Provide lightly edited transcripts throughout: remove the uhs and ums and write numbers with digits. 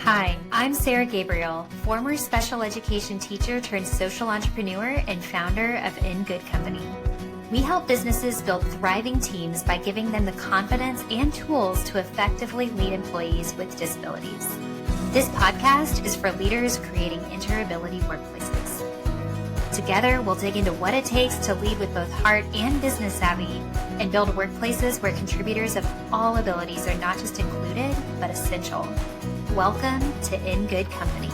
Hi, I'm Sarah Gabriel, former special education teacher turned social entrepreneur and founder of In Good Company. We help businesses build thriving teams by giving them the confidence and tools to effectively lead employees with disabilities. This podcast is for leaders creating interability workplaces. Together, we'll dig into what it takes to lead with both heart and business savvy and build workplaces where contributors of all abilities are not just included, but essential. Welcome to In Good Company.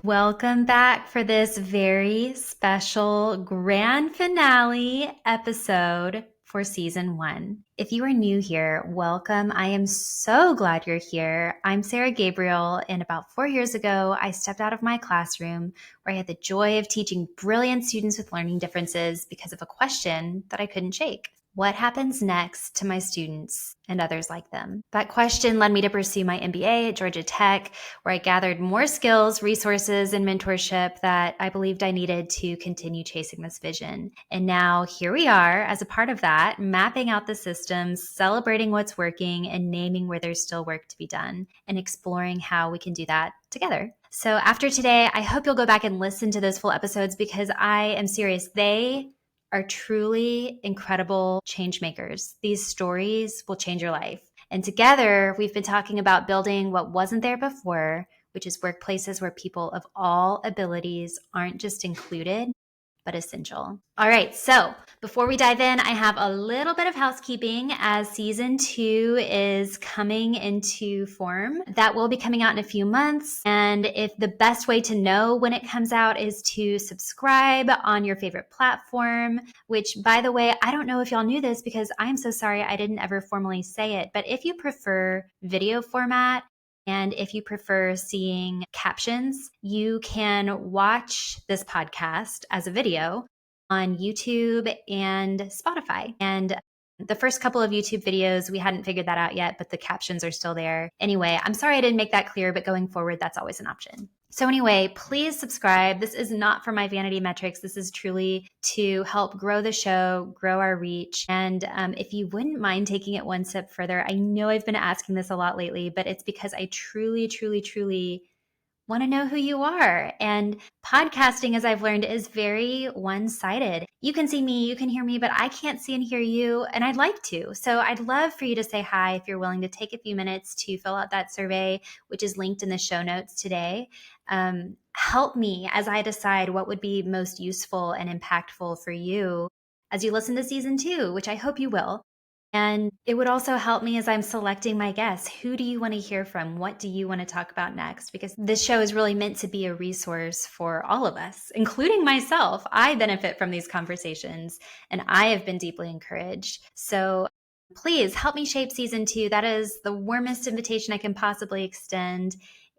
Welcome back for this very special grand finale episode for season 1. If you are new here, welcome. I am so glad you're here. I'm Sarah Gabriel, and about 4 years ago, I stepped out of my classroom where I had the joy of teaching brilliant students with learning differences because of a question that I couldn't shake. What happens next to my students and others like them? That question led me to pursue my MBA at Georgia Tech, where I gathered more skills, resources, and mentorship that I believed I needed to continue chasing this vision. And now here we are as a part of that, mapping out the systems, celebrating what's working, and naming where there's still work to be done, and exploring how we can do that together. So after today, I hope you'll go back and listen to those full episodes because I am serious. They are truly incredible change makers. These stories will change your life. And together, we've been talking about building what wasn't there before, which is workplaces where people of all abilities aren't just included, but essential. All right, so before we dive in, I have a little bit of housekeeping as season 2 is coming into form. That will be coming out in a few months. And if the best way to know when it comes out is to subscribe on your favorite platform, which by the way, I don't know if y'all knew this because I'm so sorry I didn't ever formally say it, but if you prefer video format, and if you prefer seeing captions, you can watch this podcast as a video on YouTube and Spotify. And the first couple of YouTube videos, we hadn't figured that out yet, but the captions are still there. Anyway, I'm sorry I didn't make that clear, but going forward, that's always an option. So anyway, please subscribe. This is not for my vanity metrics. This is truly to help grow the show, grow our reach. And if you wouldn't mind taking it one step further, I know I've been asking this a lot lately, but it's because I truly want to know who you are. And podcasting, as I've learned, is very one-sided. You can see me, you can hear me, but I can't see and hear you, and I'd like to. So I'd love for you to say hi if you're willing to take a few minutes to fill out that survey, which is linked in the show notes today. Help me as I decide what would be most useful and impactful for you as you listen to season 2, which I hope you will. And it would also help me as I'm selecting my guests. Who do you want to hear from? What do you want to talk about next? Because this show is really meant to be a resource for all of us, including myself. I benefit from these conversations and I have been deeply encouraged. So please help me shape season 2. That is the warmest invitation I can possibly extend.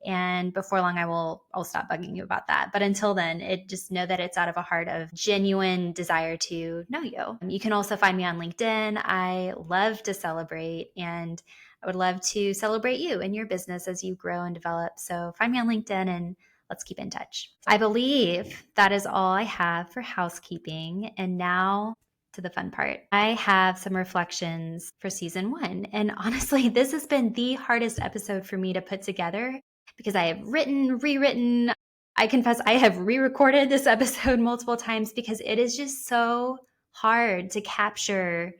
And before long, I'll stop bugging you about that. But until then, just know that it's out of a heart of genuine desire to know you. You can also find me on LinkedIn. I love to celebrate, and I would love to celebrate you and your business as you grow and develop. So find me on LinkedIn and let's keep in touch. I believe that is all I have for housekeeping. And now to the fun part. I have some reflections for season 1. And honestly, this has been the hardest episode for me to put together, because I have rewritten. I confess I have re-recorded this episode multiple times because it is just so hard to capture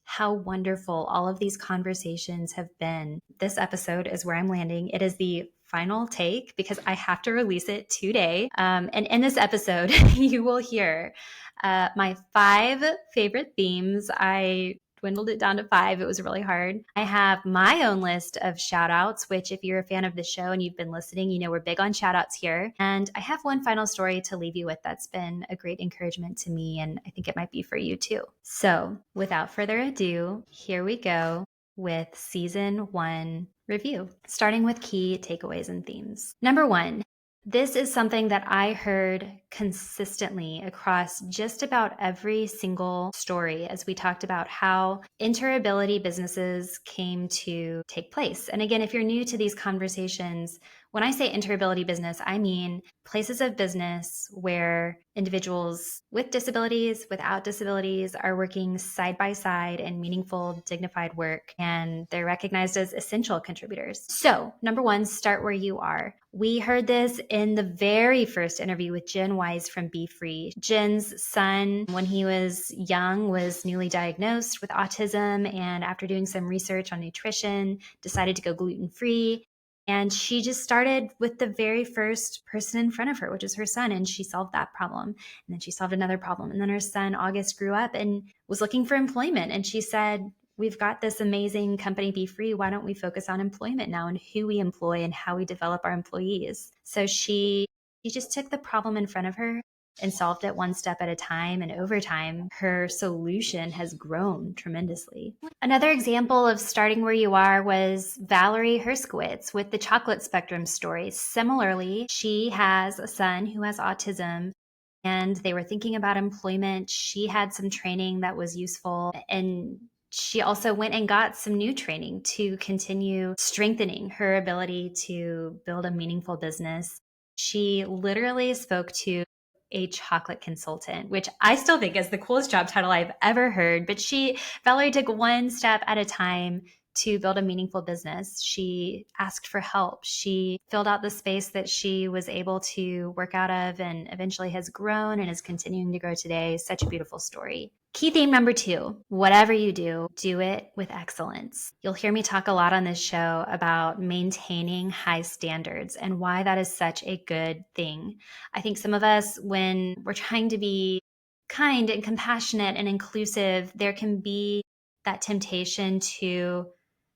how wonderful all of these conversations have been. This episode is where I'm landing. It is the final take because I have to release it today. And in this episode, you will hear my 5 favorite themes. I dwindled it down to 5. It was really hard. I have my own list of shout outs, which if you're a fan of the show and you've been listening, you know we're big on shout outs here. And I have one final story to leave you with that's been a great encouragement to me, and I think it might be for you too. So without further ado, here we go with season 1 review, starting with key takeaways and themes. Number 1, this is something that I heard consistently across just about every single story as we talked about how interability businesses came to take place. And again, if you're new to these conversations, when I say interability business, I mean places of business where individuals with disabilities, without disabilities are working side by side in meaningful, dignified work, and they're recognized as essential contributors. So, number one, start where you are. We heard this in the very first interview with Jen Wise from Be Free. Jen's son, when he was young, was newly diagnosed with autism, and after doing some research on nutrition, decided to go gluten-free. And she just started with the very first person in front of her, which is her son, and she solved that problem. And then she solved another problem. And then her son, August, grew up and was looking for employment. And she said, we've got this amazing company, Be Free. Why don't we focus on employment now and who we employ and how we develop our employees? So she just took the problem in front of her and solved it one step at a time. And over time, her solution has grown tremendously. Another example of starting where you are was Valerie Herskowitz with the Chocolate Spectrum story. Similarly, she has a son who has autism, and they were thinking about employment. She had some training that was useful, and she also went and got some new training to continue strengthening her ability to build a meaningful business. She literally spoke to a chocolate consultant, which I still think is the coolest job title I've ever heard. But Valerie took one step at a time to build a meaningful business. She asked for help. She filled out the space that she was able to work out of and eventually has grown and is continuing to grow today. Such a beautiful story. Key theme number 2, whatever you do it with excellence. You'll hear me talk a lot on this show about maintaining high standards and why that is such a good thing. I think some of us, when we're trying to be kind and compassionate and inclusive, there can be that temptation to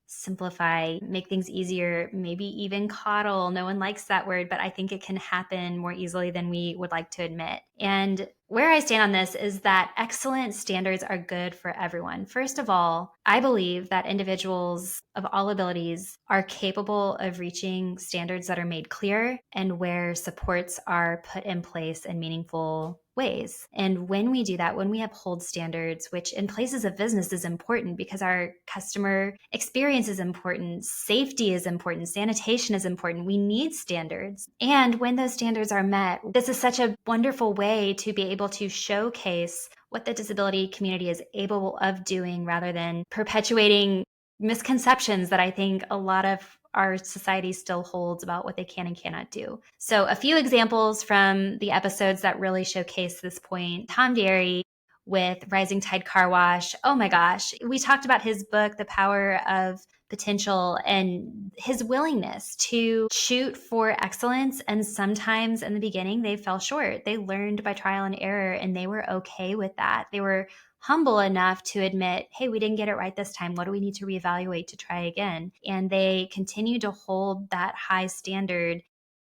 simplify, make things easier, maybe even coddle. No one likes that word, but I think it can happen more easily than we would like to admit. And where I stand on this is that excellent standards are good for everyone. First of all, I believe that individuals of all abilities are capable of reaching standards that are made clear and where supports are put in place in meaningful ways. And when we do that, when we uphold standards, which in places of business is important because our customer experience is important, safety is important, sanitation is important, we need standards. And when those standards are met, this is such a wonderful way to be able to showcase what the disability community is able of doing rather than perpetuating misconceptions that I think a lot of our society still holds about what they can and cannot do. So a few examples from the episodes that really showcase this point. Tom Derry with Rising Tide Car Wash. Oh my gosh. We talked about his book, The Power of Potential, and his willingness to shoot for excellence. And sometimes in the beginning, they fell short. They learned by trial and error, and they were okay with that. They were humble enough to admit, hey, we didn't get it right this time. What do we need to reevaluate to try again? And they continue to hold that high standard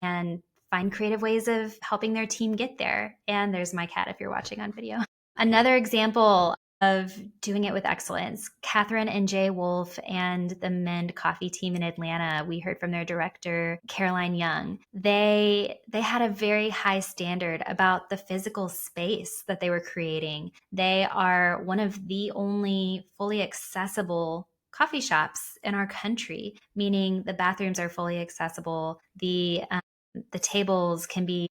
and find creative ways of helping their team get there. And there's my cat if you're watching on video. Another example of doing it with excellence, Catherine and Jay Wolf and the Mend Coffee team in Atlanta. We heard from their director, Caroline Young. They had a very high standard about the physical space that they were creating. They are one of the only fully accessible coffee shops in our country, meaning the bathrooms are fully accessible. The tables can be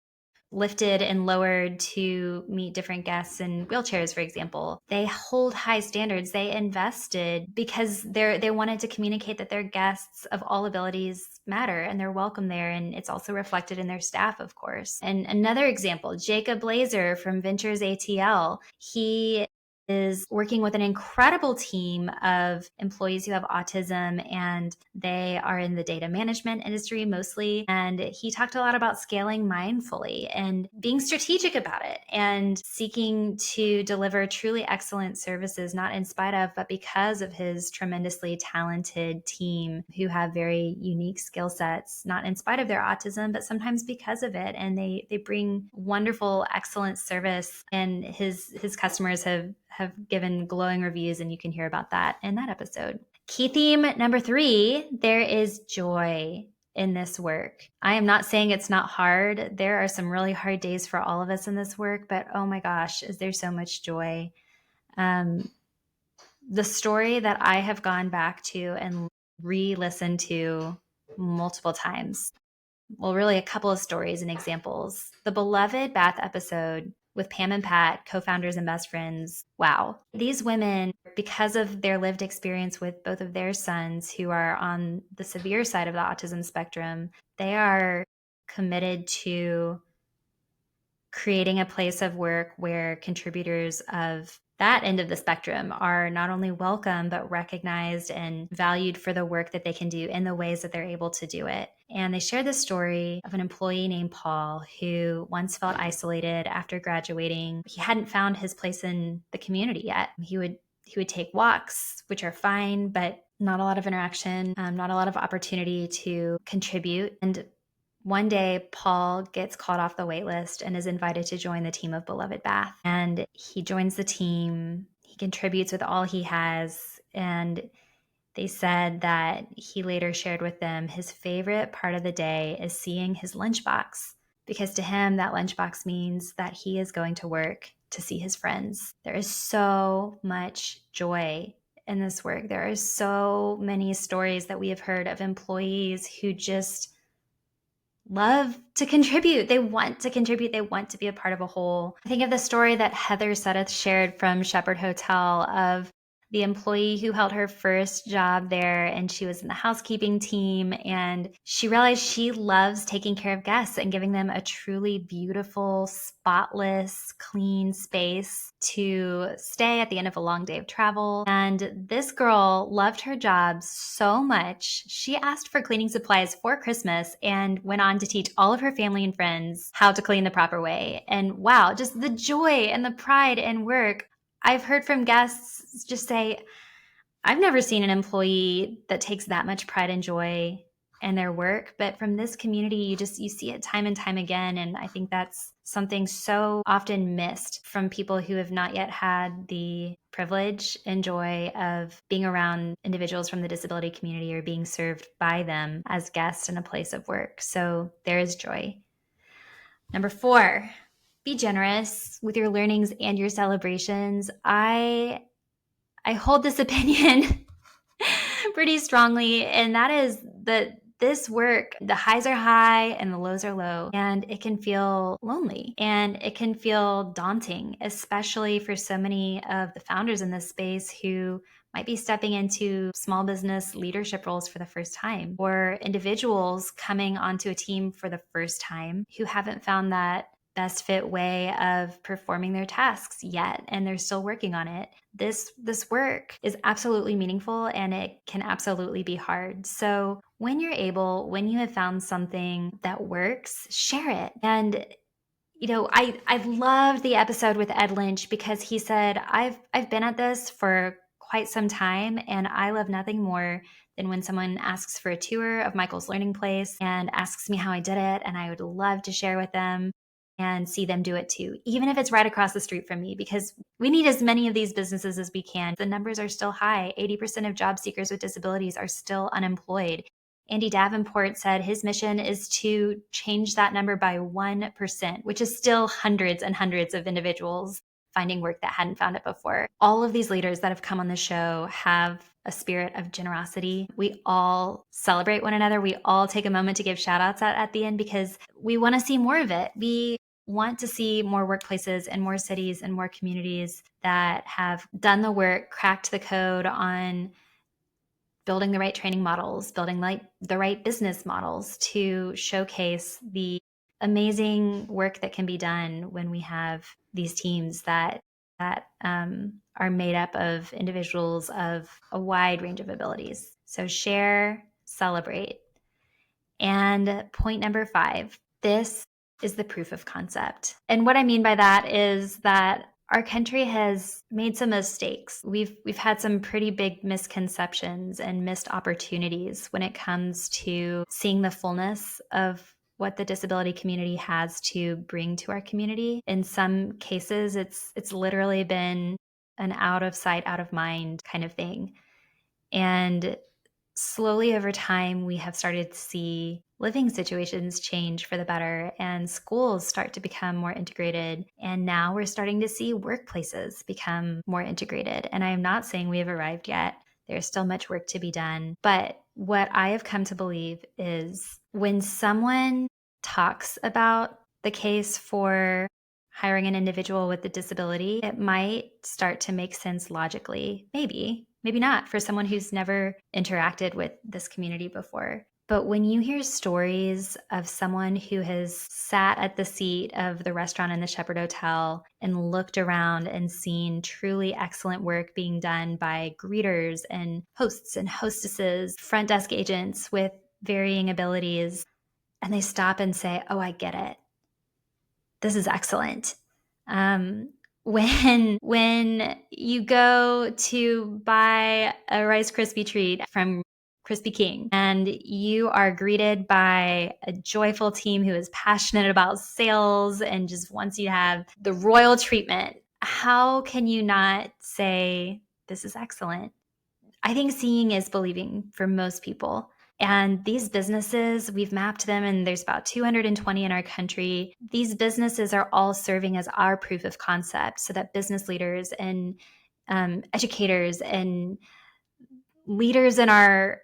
lifted and lowered to meet different guests in wheelchairs, for example. They hold high standards. They invested because they wanted to communicate that their guests of all abilities matter and they're welcome there. And it's also reflected in their staff, of course. And another example, Jacob Blazer from Ventures ATL. He is working with an incredible team of employees who have autism, and they are in the data management industry mostly. And he talked a lot about scaling mindfully and being strategic about it and seeking to deliver truly excellent services, not in spite of, but because of his tremendously talented team who have very unique skill sets, not in spite of their autism, but sometimes because of it. And they bring wonderful, excellent service. And his customers have given glowing reviews, and you can hear about that in that episode. Key theme number 3, there is joy in this work. I am not saying it's not hard. There are some really hard days for all of us in this work, but oh my gosh, is there so much joy. The story that I have gone back to and re-listened to multiple times, well, really a couple of stories and examples. The beloved bath episode with Pam and Pat, co-founders and best friends. Wow. These women, because of their lived experience with both of their sons who are on the severe side of the autism spectrum, they are committed to creating a place of work where contributors of that end of the spectrum are not only welcome, but recognized and valued for the work that they can do in the ways that they're able to do it. And they share the story of an employee named Paul who once felt isolated after graduating. He hadn't found his place in the community yet. He would take walks, which are fine, but not a lot of interaction, not a lot of opportunity to contribute. And one day, Paul gets called off the wait list and is invited to join the team of Beloved Bath. And he joins the team. He contributes with all he has. And they said that he later shared with them his favorite part of the day is seeing his lunchbox, because to him, that lunchbox means that he is going to work to see his friends. There is so much joy in this work. There are so many stories that we have heard of employees who just love to contribute. They want to contribute. They want to be a part of a whole. I think of the story that Heather Sudduth shared from Shepherd Hotel of the employee who held her first job there, and she was in the housekeeping team, and she realized she loves taking care of guests and giving them a truly beautiful, spotless, clean space to stay at the end of a long day of travel. And this girl loved her job so much, she asked for cleaning supplies for Christmas and went on to teach all of her family and friends how to clean the proper way. And wow, just the joy and the pride and work. I've heard from guests just say, I've never seen an employee that takes that much pride and joy in their work, but from this community, you see it time and time again. And I think that's something so often missed from people who have not yet had the privilege and joy of being around individuals from the disability community or being served by them as guests in a place of work. So there is joy. Number 4, be generous with your learnings and your celebrations. I hold this opinion pretty strongly, and that is that this work, the highs are high and the lows are low, and it can feel lonely and it can feel daunting, especially for so many of the founders in this space who might be stepping into small business leadership roles for the first time, or individuals coming onto a team for the first time who haven't found that best fit way of performing their tasks yet, and they're still working on it. This work is absolutely meaningful, and it can absolutely be hard. So when you're able, when you have found something that works, share it. And I loved the episode with Ed Lynch because he said, I've been at this for quite some time, and I love nothing more than when someone asks for a tour of Michael's learning place and asks me how I did it, and I would love to share with them and see them do it too, even if it's right across the street from me, because we need as many of these businesses as we can. The numbers are still high. 80% of job seekers with disabilities are still unemployed. Andy Davenport said his mission is to change that number by 1%, which is still hundreds and hundreds of individuals finding work that hadn't found it before. All of these leaders that have come on the show have a spirit of generosity. We all celebrate one another. We all take a moment to give shout outs at the end because we want to see more of it. We want to see more workplaces and more cities and more communities that have done the work, cracked the code on building the right training models, building the right business models to showcase the amazing work that can be done when we have these teams that are made up of individuals of a wide range of abilities. So share, celebrate. And point number 5, this is the proof of concept. And what I mean by that is that our country has made some mistakes. We've had some pretty big misconceptions and missed opportunities when it comes to seeing the fullness of what the disability community has to bring to our community. In some cases, it's literally been an out of sight, out of mind kind of thing. And slowly over time, we have started to see living situations change for the better and schools start to become more integrated. And now we're starting to see workplaces become more integrated. And I am not saying we have arrived yet. There's still much work to be done. But what I have come to believe is when someone talks about the case for hiring an individual with a disability, it might start to make sense logically. Maybe not for someone who's never interacted with this community before. But when you hear stories of someone who has sat at the seat of the restaurant in the Shepherd Hotel and looked around and seen truly excellent work being done by greeters and hosts and hostesses, front desk agents with varying abilities, and they stop and say, "Oh, I get it. This is excellent." When you go to buy a Rice Krispie treat from Krispy King and you are greeted by a joyful team who is passionate about sales and just wants you to have the royal treatment, how can you not say, "This is excellent"? I think seeing is believing for most people. And these businesses, we've mapped them, and there's about 220 in our country. These businesses are all serving as our proof of concept so that business leaders and educators and leaders in our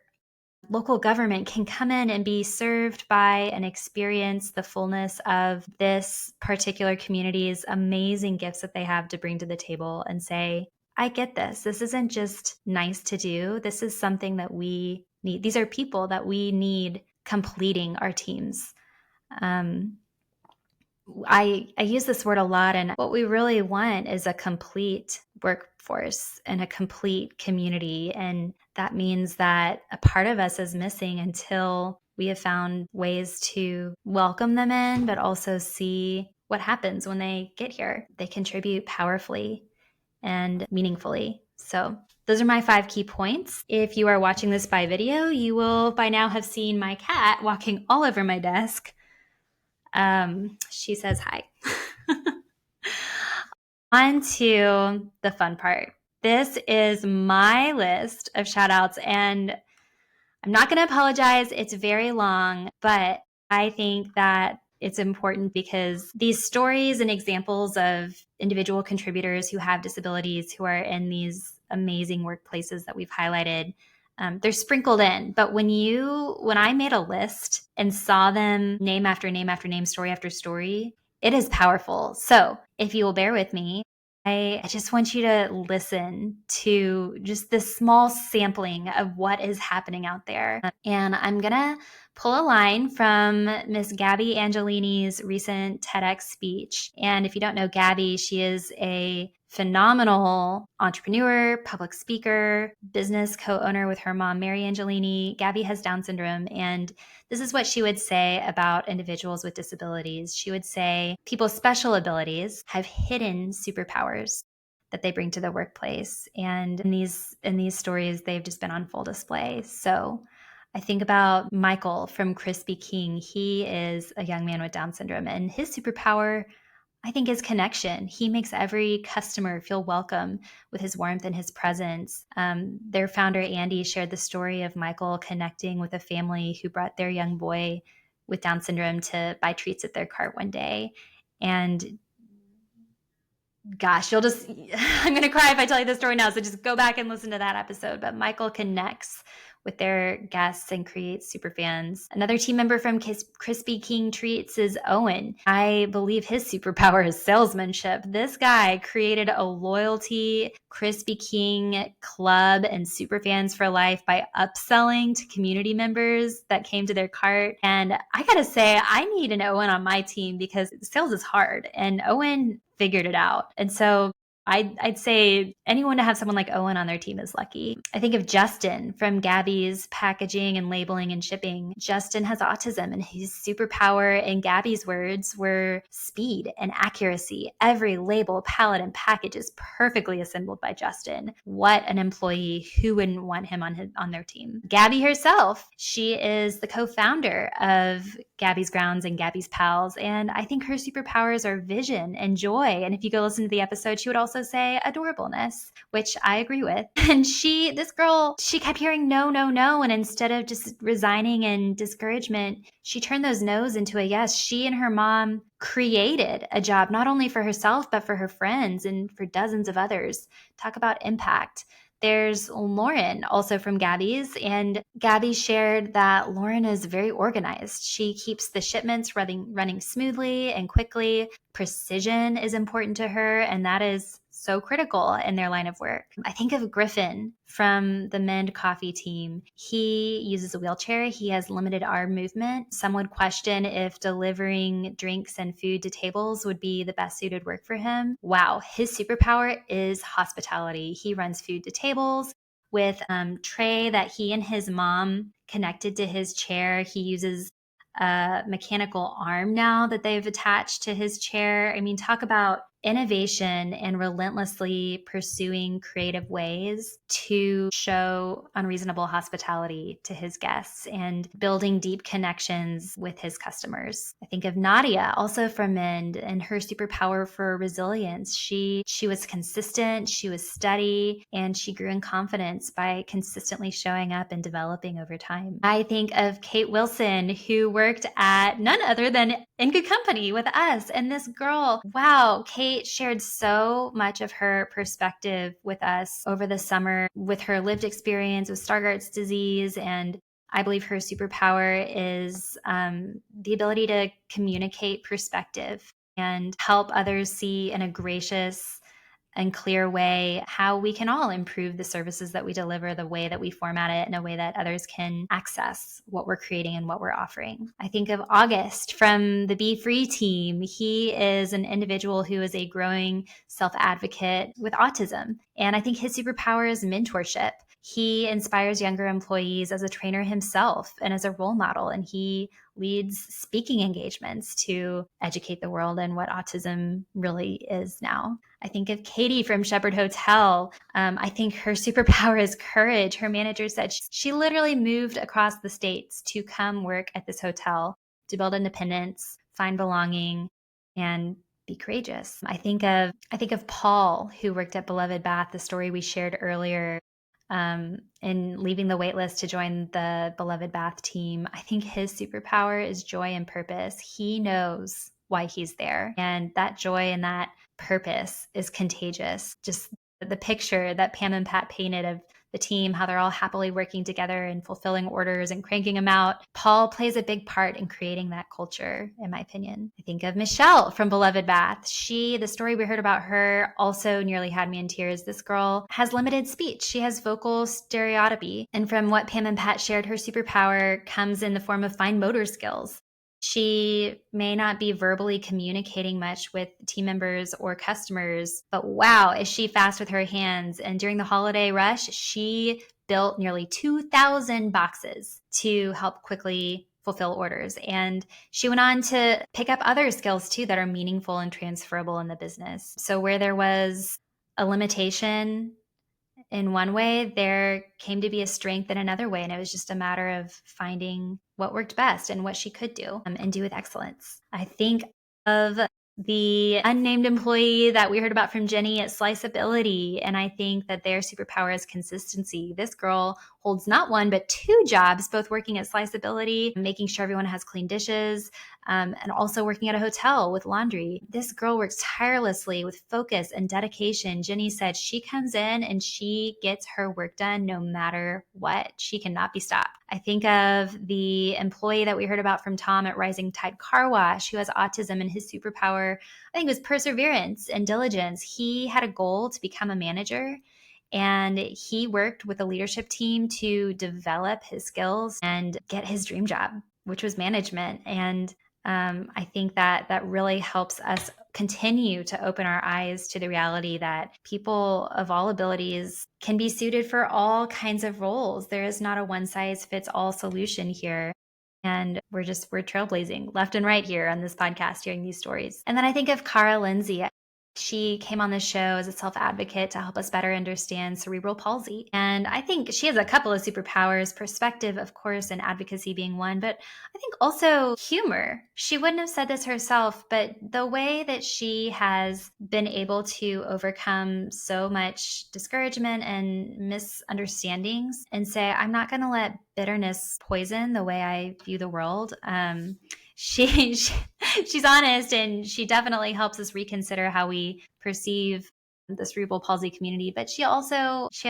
local government can come in and be served by and experience the fullness of this particular community's amazing gifts that they have to bring to the table and say, "I get this. This isn't just nice to do. This is something that we need. These are people that we need completing our teams." I use this word a lot, and what we really want is a complete workforce and a complete community. And that means that a part of us is missing until we have found ways to welcome them in, but also see what happens when they get here. They contribute powerfully and meaningfully. So those are my 5 key points. If you are watching this by video, you will by now have seen my cat walking all over my desk. She says hi. On to the fun part. This is my list of shout outs, and I'm not going to apologize. It's very long, but I think that it's important because these stories and examples of individual contributors who have disabilities who are in these amazing workplaces that we've highlighted, they're sprinkled in. But when I made a list and saw them name after name after name, story after story, it is powerful. So if you will bear with me, I just want you to listen to just this small sampling of what is happening out there. And I'm going to pull a line from Miss Gabby Angelini's recent TEDx speech. And if you don't know Gabby, she is a phenomenal entrepreneur, public speaker, business co-owner with her mom, Mary Angelini. Gabby has Down syndrome, and this is what she would say about individuals with disabilities. She would say people's special abilities have hidden superpowers that they bring to the workplace. And in these stories, they've just been on full display. So I think about Michael from Krispy King. He is a young man with Down syndrome, and his superpower, I think, is connection. He makes every customer feel welcome with his warmth and his presence. Their founder, Andy, shared the story of Michael connecting with a family who brought their young boy with Down syndrome to buy treats at their cart one day. And gosh, I'm going to cry if I tell you the story now. So just go back and listen to that episode. But Michael connects with their guests and creates super fans. Another team member from Krispy King Treats is Owen. I believe his superpower is salesmanship. This guy created a loyalty Krispy King club and super fans for life by upselling to community members that came to their cart. And I gotta say, I need an Owen on my team because sales is hard, and Owen figured it out. And so I'd say anyone to have someone like Owen on their team is lucky. I think of Justin from Gabby's packaging and labeling and shipping. Justin has autism, and his superpower, in Gabby's words, were speed and accuracy. Every label, pallet, and package is perfectly assembled by Justin. What an employee. Who wouldn't want him on their team? Gabby herself, she is the co-founder of Gabby's Grounds and Gabby's Pals. And I think her superpowers are vision and joy. And if you go listen to the episode, she would also say adorableness, which I agree with. And this girl, she kept hearing no, no, no. And instead of just resigning in discouragement, she turned those no's into a yes. She and her mom created a job, not only for herself, but for her friends and for dozens of others. Talk about impact. There's Lauren, also from Gabby's, and Gabby shared that Lauren is very organized. She keeps the shipments running smoothly and quickly. Precision is important to her, and that is so critical in their line of work. I think of Griffin from the Mend Coffee team. He uses a wheelchair. He has limited arm movement. Some would question if delivering drinks and food to tables would be the best suited work for him. Wow, his superpower is hospitality. He runs food to tables with tray that he and his mom connected to his chair. He uses a mechanical arm now that they've attached to his chair. I mean, talk about innovation and relentlessly pursuing creative ways to show unreasonable hospitality to his guests and building deep connections with his customers. I think of Nadia, also from Mend, and her superpower for resilience. She was consistent, she was steady, and she grew in confidence by consistently showing up and developing over time. I think of Kate Wilson, who worked at none other than In Good Company with us. And this girl, wow, Kate shared so much of her perspective with us over the summer with her lived experience with Stargardt's disease. And I believe her superpower is the ability to communicate perspective and help others see in a gracious and clear way how we can all improve the services that we deliver, the way that we format it in a way that others can access what we're creating and what we're offering. I think of August from the Be Free team. He is an individual who is a growing self-advocate with autism. And I think his superpower is mentorship. He inspires younger employees as a trainer himself and as a role model. And he leads speaking engagements to educate the world in what autism really is now. I think of Katie from Shepherd Hotel. I think her superpower is courage. Her manager said she literally moved across the states to come work at this hotel to build independence, find belonging, and be courageous. I think of Paul, who worked at Beloved Bath, the story we shared earlier, in leaving the waitlist to join the Beloved Bath team. I think his superpower is joy and purpose. He knows why he's there. And that joy and that purpose is contagious. Just the picture that Pam and Pat painted of the team, how they're all happily working together and fulfilling orders and cranking them out. Paul plays a big part in creating that culture, in my opinion. I think of Michelle from Beloved Bath. The story we heard about her also nearly had me in tears. This girl has limited speech. She has vocal stereotypy. And from what Pam and Pat shared, her superpower comes in the form of fine motor skills. She may not be verbally communicating much with team members or customers, but wow, is she fast with her hands. And during the holiday rush, she built nearly 2,000 boxes to help quickly fulfill orders. And she went on to pick up other skills too that are meaningful and transferable in the business. So where there was a limitation in one way, there came to be a strength in another way. And it was just a matter of finding what worked best and what she could do and do with excellence. I think of the unnamed employee that we heard about from Jenny at Sliceability. And I think that their superpower is consistency. This girl holds not one, but two jobs, both working at Sliceability, making sure everyone has clean dishes, and also working at a hotel with laundry. This girl works tirelessly with focus and dedication. Jenny said she comes in and she gets her work done no matter what. She cannot be stopped. I think of the employee that we heard about from Tom at Rising Tide Car Wash, who has autism, and his superpower, I think, was perseverance and diligence. He had a goal to become a manager, and he worked with a leadership team to develop his skills and get his dream job, which was management. And I think that really helps us continue to open our eyes to the reality that people of all abilities can be suited for all kinds of roles. There is not a one size fits all solution here. And we're trailblazing left and right here on this podcast, hearing these stories. And then I think of Cara Lindsay. She came on the show as a self-advocate to help us better understand cerebral palsy. And I think she has a couple of superpowers, perspective, of course, and advocacy being one, but I think also humor. She wouldn't have said this herself, but the way that she has been able to overcome so much discouragement and misunderstandings and say, I'm not going to let bitterness poison the way I view the world. She's honest, and she definitely helps us reconsider how we perceive the cerebral palsy community, but she has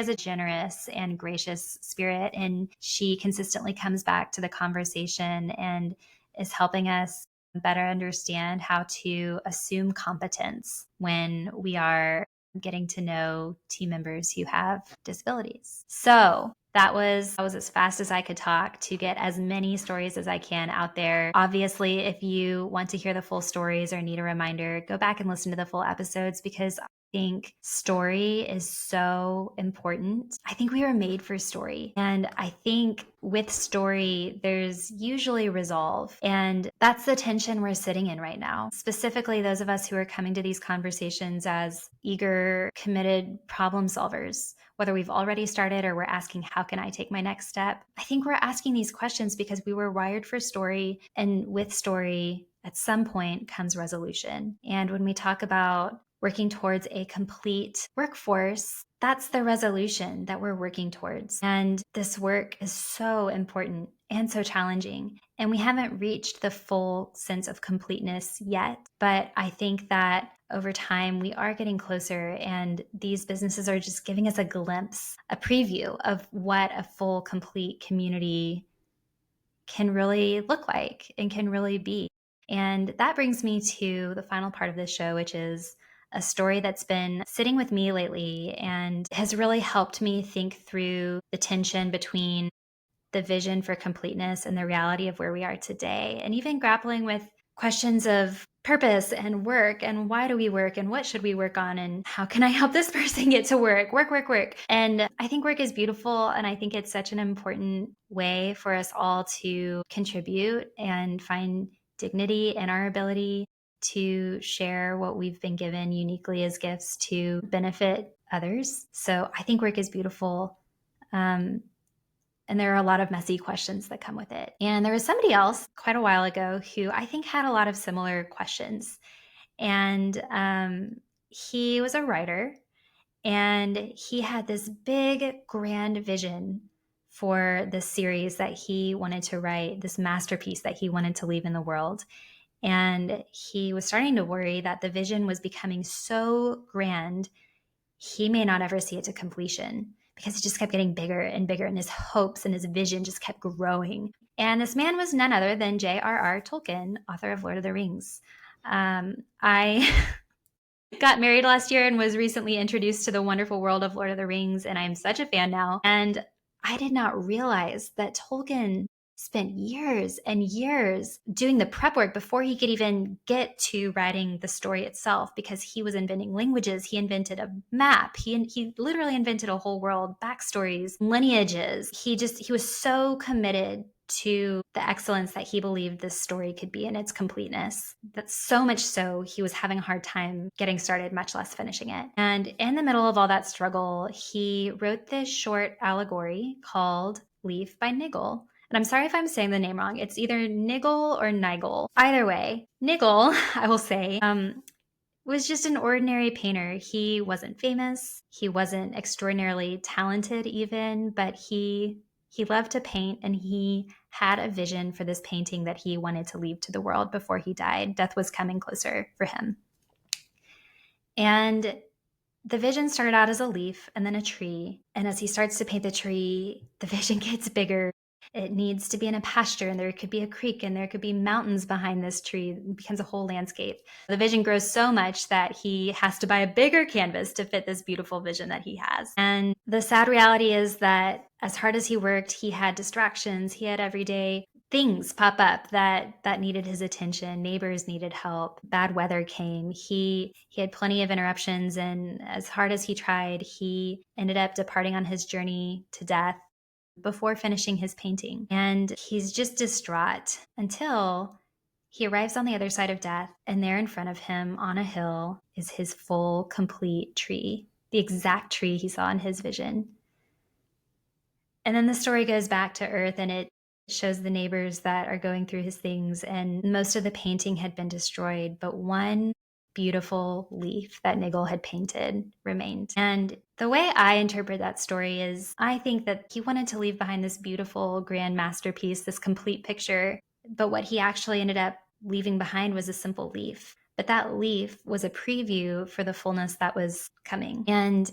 a generous and gracious spirit, and she consistently comes back to the conversation and is helping us better understand how to assume competence when we are getting to know team members who have disabilities. So that was as fast as I could talk to get as many stories as I can out there. Obviously, if you want to hear the full stories or need a reminder, go back and listen to the full episodes, because I think story is so important. I think we were made for story. And I think with story, there's usually resolve. And that's the tension we're sitting in right now. Specifically, those of us who are coming to these conversations as eager, committed problem solvers, whether we've already started or we're asking, how can I take my next step? I think we're asking these questions because we were wired for story, and with story, at some point comes resolution. And when we talk about working towards a complete workforce, that's the resolution that we're working towards. And this work is so important and so challenging. And we haven't reached the full sense of completeness yet. But I think that over time, we are getting closer, and these businesses are just giving us a glimpse, a preview of what a full, complete community can really look like and can really be. And that brings me to the final part of this show, which is a story that's been sitting with me lately and has really helped me think through the tension between the vision for completeness and the reality of where we are today, and even grappling with questions of purpose and work, and why do we work, and what should we work on, and how can I help this person get to work. And I think work is beautiful, and I think it's such an important way for us all to contribute and find dignity in our ability to share what we've been given uniquely as gifts to benefit others. So I think work is beautiful. And there are a lot of messy questions that come with it. And there was somebody else quite a while ago who I think had a lot of similar questions. And he was a writer, and he had this big, grand vision for this series that he wanted to write, this masterpiece that he wanted to leave in the world. And he was starting to worry that the vision was becoming so grand, he may not ever see it to completion, because it just kept getting bigger and bigger, and his hopes and his vision just kept growing. And this man was none other than J.R.R. Tolkien, author of Lord of the Rings. I got married last year and was recently introduced to the wonderful world of Lord of the Rings, and I'm such a fan now. And I did not realize that Tolkien spent years and years doing the prep work before he could even get to writing the story itself, because he was inventing languages. He invented a map. He literally invented a whole world, backstories, lineages. He was so committed to the excellence that he believed this story could be in its completeness. That's so much so he was having a hard time getting started, much less finishing it. And in the middle of all that struggle, he wrote this short allegory called Leaf by Niggle. And I'm sorry if I'm saying the name wrong. It's either Niggle or Nigel. Either way, Niggle, I will say, was just an ordinary painter. He wasn't famous. He wasn't extraordinarily talented even, but he loved to paint, and he had a vision for this painting that he wanted to leave to the world before he died. Death was coming closer for him. And the vision started out as a leaf and then a tree. And as he starts to paint the tree, the vision gets bigger. It needs to be in a pasture, and there could be a creek, and there could be mountains behind this tree. It becomes a whole landscape. The vision grows so much that he has to buy a bigger canvas to fit this beautiful vision that he has. And the sad reality is that as hard as he worked, he had distractions. He had everyday things pop up that needed his attention. Neighbors needed help. Bad weather came. He had plenty of interruptions, and as hard as he tried, he ended up departing on his journey to death before finishing his painting. And he's just distraught until he arrives on the other side of death, and there in front of him on a hill is his full, complete tree, the exact tree he saw in his vision. And then the story goes back to Earth, and it shows the neighbors that are going through his things, and most of the painting had been destroyed, but one beautiful leaf that Nigel had painted remained. And the way I interpret that story is I think that he wanted to leave behind this beautiful grand masterpiece, this complete picture, but what he actually ended up leaving behind was a simple leaf. But that leaf was a preview for the fullness that was coming. And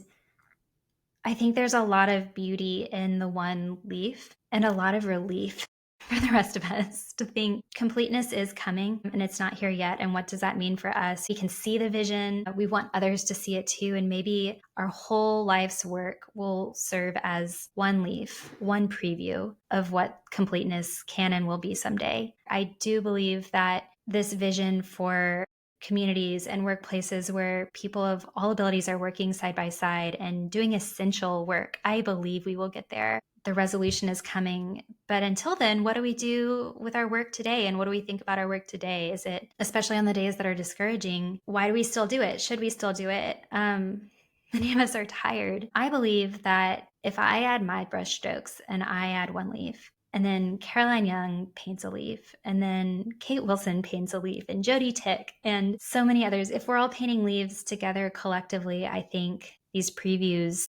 I think there's a lot of beauty in the one leaf and a lot of relief for the rest of us to think completeness is coming and it's not here yet. And what does that mean for us? We can see the vision. We want others to see it too. And maybe our whole life's work will serve as one leaf, one preview of what completeness can and will be someday. I do believe that this vision for communities and workplaces where people of all abilities are working side by side and doing essential work, I believe we will get there. The resolution is coming. But until then, what do we do with our work today? And what do we think about our work today? Is it, especially on the days that are discouraging, why do we still do it? Should we still do it? Many of us are tired. I believe that if I add my brush strokes and I add one leaf, and then Caroline Young paints a leaf, and then Kate Wilson paints a leaf, and Jody Tick, and so many others. If we're all painting leaves together collectively, I think these previews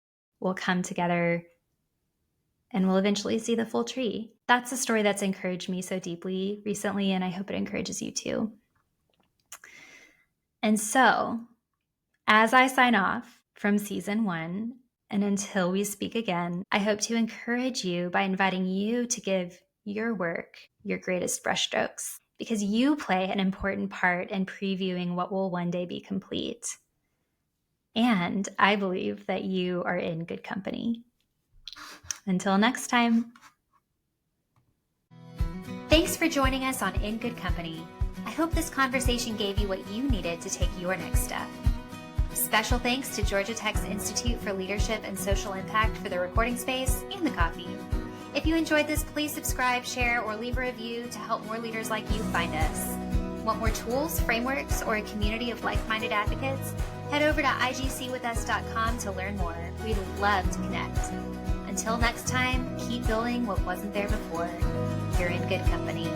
will come together and we'll eventually see the full tree. That's a story that's encouraged me so deeply recently, and I hope it encourages you too. And so, as I sign off from season 1, and until we speak again, I hope to encourage you by inviting you to give your work your greatest brushstrokes, because you play an important part in previewing what will one day be complete. And I believe that you are in good company. Until next time. Thanks for joining us on In Good Company. I hope this conversation gave you what you needed to take your next step. Special thanks to Georgia Tech's Institute for Leadership and Social Impact for the recording space and the coffee. If you enjoyed this, please subscribe, share, or leave a review to help more leaders like you find us. Want more tools, frameworks, or a community of like-minded advocates? Head over to igcwithus.com to learn more. We'd love to connect. Until next time, keep building what wasn't there before. You're in good company.